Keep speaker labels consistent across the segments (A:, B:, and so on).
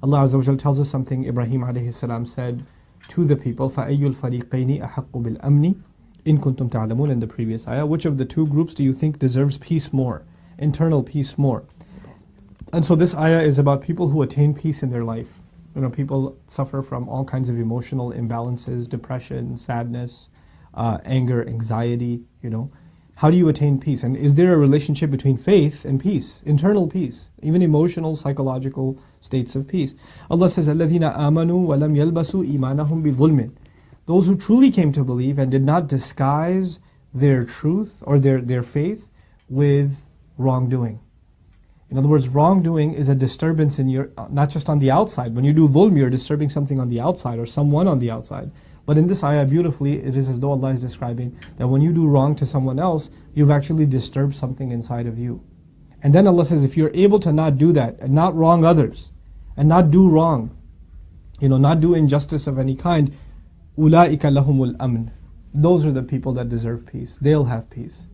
A: Allah Azza wa Jal tells us something Ibrahim alayhi salam said to the people, فَأَيُّ الْفَرِيقَيْنِ أَحَقُّ بِالْأَمْنِ إِن كُنْتُمْ تَعْلَمُونَ, in the previous ayah. Which of the two groups do you think deserves peace more, internal peace more? And so this ayah is about people who attain peace in their life. People suffer from all kinds of emotional imbalances, depression, sadness, anger, anxiety, How do you attain peace? And is there a relationship between faith and peace, internal peace, even emotional, psychological states of peace? Allah says, الَّذِينَ آمَنُوا وَلَمْ يَلْبَسُوا إِيمَانَهُمْ بِظُلْمٍ. Those who truly came to believe and did not disguise their truth or their faith with wrongdoing. In other words, wrongdoing is a disturbance in your, not just on the outside. When you do dhulm, you're disturbing something on the outside or someone on the outside. But in this ayah, beautifully, it is as though Allah is describing that when you do wrong to someone else, you've actually disturbed something inside of you. And then Allah says, if you're able to not do that, and not wrong others, and not do wrong, not do injustice of any kind, أُولَٰئِكَ لَهُمُ الْأَمْنِ. Those are the people that deserve peace. They'll have peace.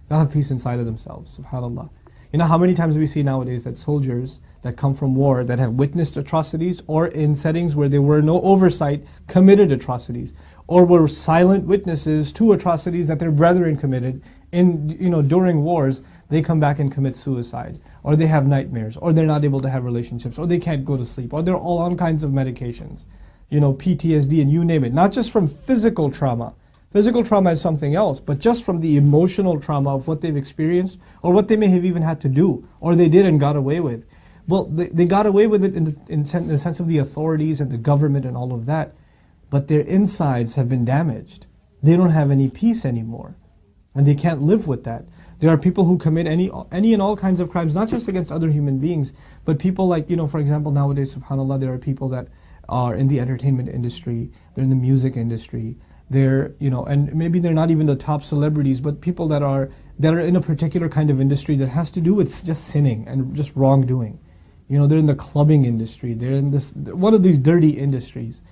A: They'll have peace inside of themselves, subhanAllah. How many times we see nowadays that soldiers that come from war, that have witnessed atrocities, or in settings where there were no oversight, committed atrocities, or were silent witnesses to atrocities that their brethren committed during wars, they come back and commit suicide, or they have nightmares, or they're not able to have relationships, or they can't go to sleep, or they're all on kinds of medications, PTSD, and you name it. Not just from physical trauma. Physical trauma is something else, but just from the emotional trauma of what they've experienced, or what they may have even had to do, or they did and got away with. Well, they got away with it in the sense of the authorities and the government and all of that, but their insides have been damaged. They don't have any peace anymore, and they can't live with that. There are people who commit any and all kinds of crimes, not just against other human beings, but people like, for example, nowadays, subhanAllah, there are people that are in the entertainment industry, they're in the music industry, they're, and maybe they're not even the top celebrities, but people that are in a particular kind of industry that has to do with just sinning and just wrongdoing. They're in the clubbing industry, they're in one of these dirty industries.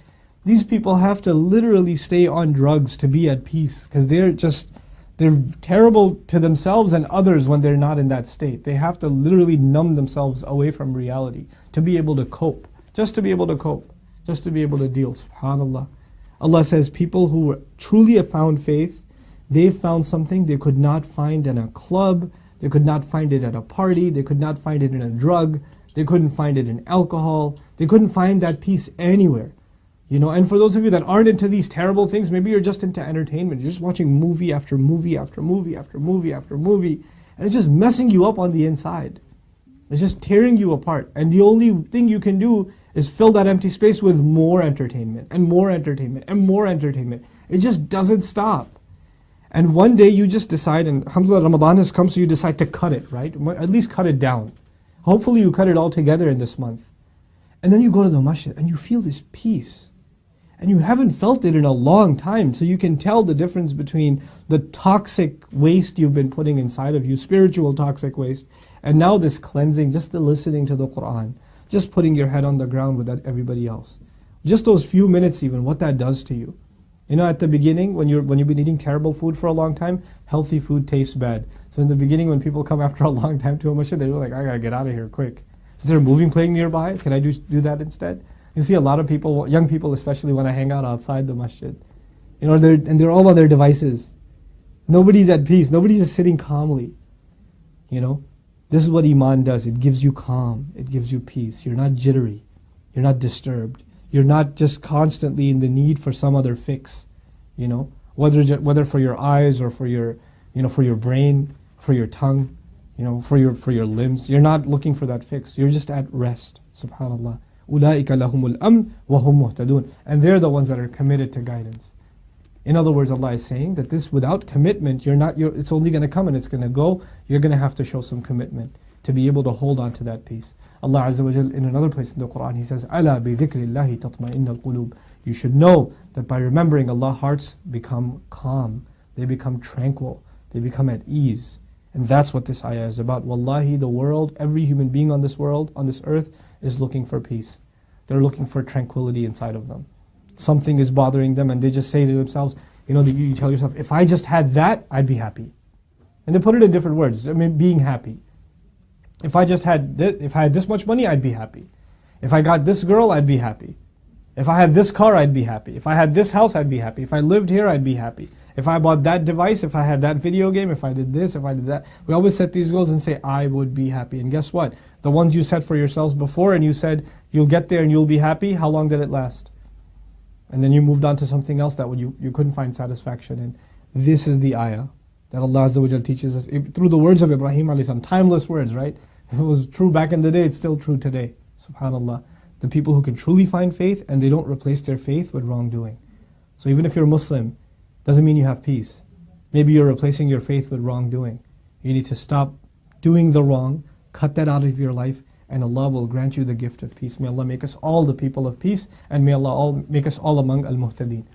A: These people have to literally stay on drugs to be at peace, because they're terrible to themselves and others when they're not in that state. They have to literally numb themselves away from reality to be able to cope, just to be able to cope, just to be able to deal, subhanAllah. Allah says people who truly have found faith, they've found something they could not find in a club, they could not find it at a party, they could not find it in a drug, they couldn't find it in alcohol, they couldn't find that peace anywhere. And for those of you that aren't into these terrible things, maybe you're just into entertainment, you're just watching movie after movie after movie after movie after movie, and it's just messing you up on the inside. It's just tearing you apart. And the only thing you can do is fill that empty space with more entertainment and more entertainment and more entertainment. It just doesn't stop. And one day you just decide, and alhamdulillah, Ramadan has come, so you decide to cut it, right? At least cut it down. Hopefully you cut it all together in this month. And then you go to the masjid and you feel this peace. And you haven't felt it in a long time, so you can tell the difference between the toxic waste you've been putting inside of you, spiritual toxic waste, and now this cleansing, just the listening to the Qur'an, just putting your head on the ground with everybody else. Just those few minutes even, what that does to you. At the beginning, when you've been eating terrible food for a long time, healthy food tastes bad. So in the beginning, when people come after a long time to a masjid, they're like, I gotta get out of here quick. Is there a movie playing nearby? Can I do that instead? You see a lot of people, young people especially, want to hang out outside the masjid. They're all on their devices. Nobody's at peace. Nobody's just sitting calmly. This is what Iman does. It gives you calm. It gives you peace. You're not jittery. You're not disturbed. You're not just constantly in the need for some other fix. Whether for your eyes or for your, for your brain, for your tongue, for your limbs. You're not looking for that fix. You're just at rest. Subhanallah. أُولَٰئِكَ لَهُمُ الْأَمْنُ وَهُمْ مُهْتَدُونَ. And they're the ones that are committed to guidance. In other words, Allah is saying that this, without commitment, it's only going to come and it's going to go. You're going to have to show some commitment to be able to hold on to that peace. Allah Azza wa Jal, in another place in the Qur'an, He says, أَلَا بِذِكْرِ اللَّهِ تَطْمَئِنَّ الْقُلُوبِ. You should know that by remembering Allah, hearts become calm. They become tranquil. They become at ease. And that's what this ayah is about. Wallahi, the world, every human being on this world, on this earth, is looking for peace. They're looking for tranquility inside of them. Something is bothering them and they just say to themselves, you tell yourself, if I just had that, I'd be happy. And they put it in different words, being happy. If I had this much money, I'd be happy. If I got this girl, I'd be happy. If I had this car, I'd be happy. If I had this house, I'd be happy. If I lived here, I'd be happy. If I bought that device, if I had that video game, if I did this, if I did that. We always set these goals and say, I would be happy. And guess what? The ones you set for yourselves before and you said, you'll get there and you'll be happy, how long did it last? And then you moved on to something else that you couldn't find satisfaction in. This is the ayah that Allah Azza wa Jal teaches us through the words of Ibrahim alayhi salam. Timeless words, right? If it was true back in the day, it's still true today. SubhanAllah. The people who can truly find faith and they don't replace their faith with wrongdoing. So even if you're Muslim, doesn't mean you have peace. Maybe you're replacing your faith with wrongdoing. You need to stop doing the wrong, cut that out of your life, and Allah will grant you the gift of peace. May Allah make us all the people of peace, and may Allah make us all among al-muhtadeen.